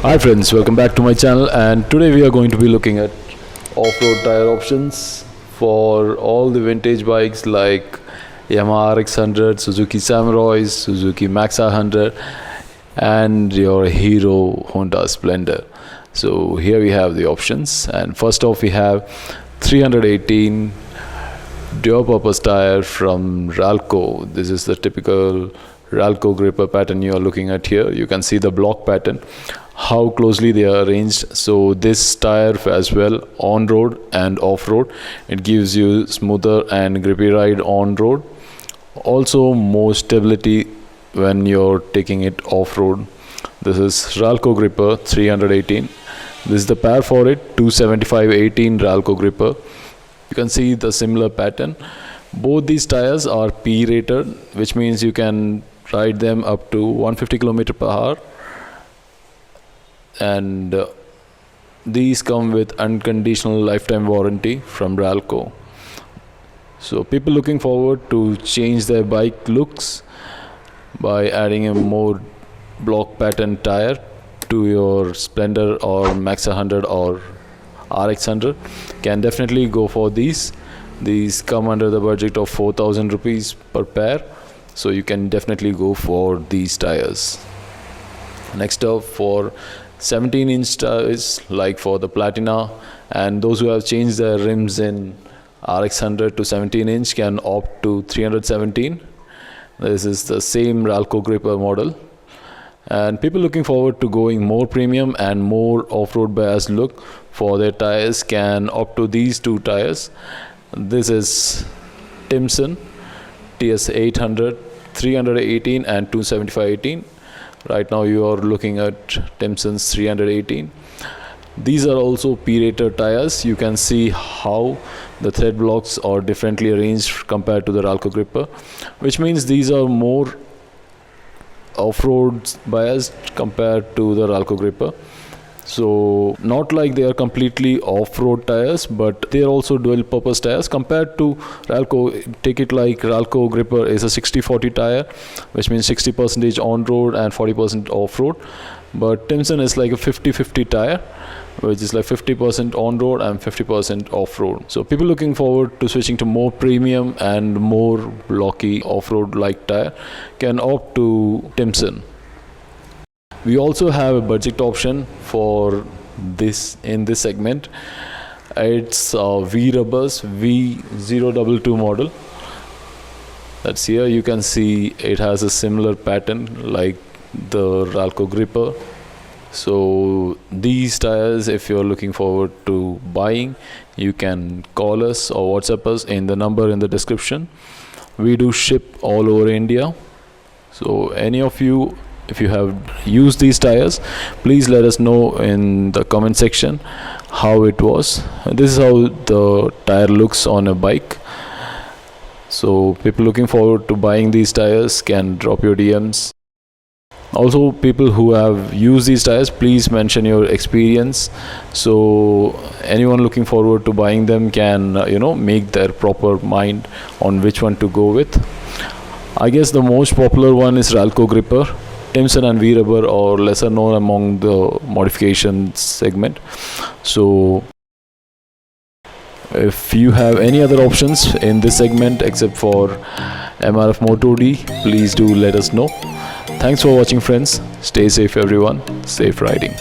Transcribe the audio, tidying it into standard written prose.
Hi friends, welcome back to my channel, and today we are going to be looking at off-road tire options for all the vintage bikes like Yamaha RX100, Suzuki Samurai, Suzuki Maxa 100 and your Hero Honda Splendor. So here we have the options, and first off we have 318 dual purpose tire from Ralco. This is the typical Ralco gripper pattern you are looking at here. You can see the block pattern, how closely they are arranged. So this tire as well on road and off road, it gives you smoother and grippy ride on road, also more stability when you're taking it off road. This is Ralco gripper 318. This is the pair for it, 275/18 Ralco gripper. You can see the similar pattern. Both these tires are P rated, which means you can ride them up to 150 km/h, and these come with unconditional lifetime warranty from Ralco. So people looking forward to change their bike looks by adding a more block pattern tire to your Splendor or Max 100 or RX100 can definitely go for these. These come under the budget of 4,000 rupees per pair, so you can definitely go for these tires. Next up, for 17-inch tires like for the Platina, and those who have changed their rims in RX100 to 17-inch can opt to 317. This is the same Ralco gripper model, and people looking forward to going more premium and more off-road biased look for their tires can opt to these two tires. This is Timson TS 800 318 and 275/18. Right now you are looking at Timson's 318. These are also P-rated tires. You can see how the thread blocks are differently arranged compared to the Ralco gripper, which means these are more off-road biased compared to the Ralco gripper. So not like they are completely off-road tires, but they are also dual purpose tires compared to Ralco. Take it like Ralco gripper is a 60/40 tire, which means 60% on road and 40% off-road, but Timson is like a 50/50 tire, which is like 50% on road and 50% off-road. So people looking forward to switching to more premium and more blocky off-road like tire can opt to Timson. We also have a budget option for this in this segment. It's a V-Rubbers V022 model. That's here. You can see it has a similar pattern like the Ralco gripper. So these tires, if you're looking forward to buying, you can call us or WhatsApp us in the number in the description. We do ship all over India. So any of you, if you have used these tires, please let us know in the comment section how it was. This is how the tire looks on a bike. So people looking forward to buying these tires can drop your DMs. Also, people who have used these tires, please mention your experience, so anyone looking forward to buying them can make their proper mind on which one to go with. I guess the most popular one is Ralco gripper. Timson and V-Rubber are lesser known among the modification segment. So if you have any other options in this segment except for MRF Moto D, please do let us know. Thanks for watching friends. Stay safe everyone. Safe riding.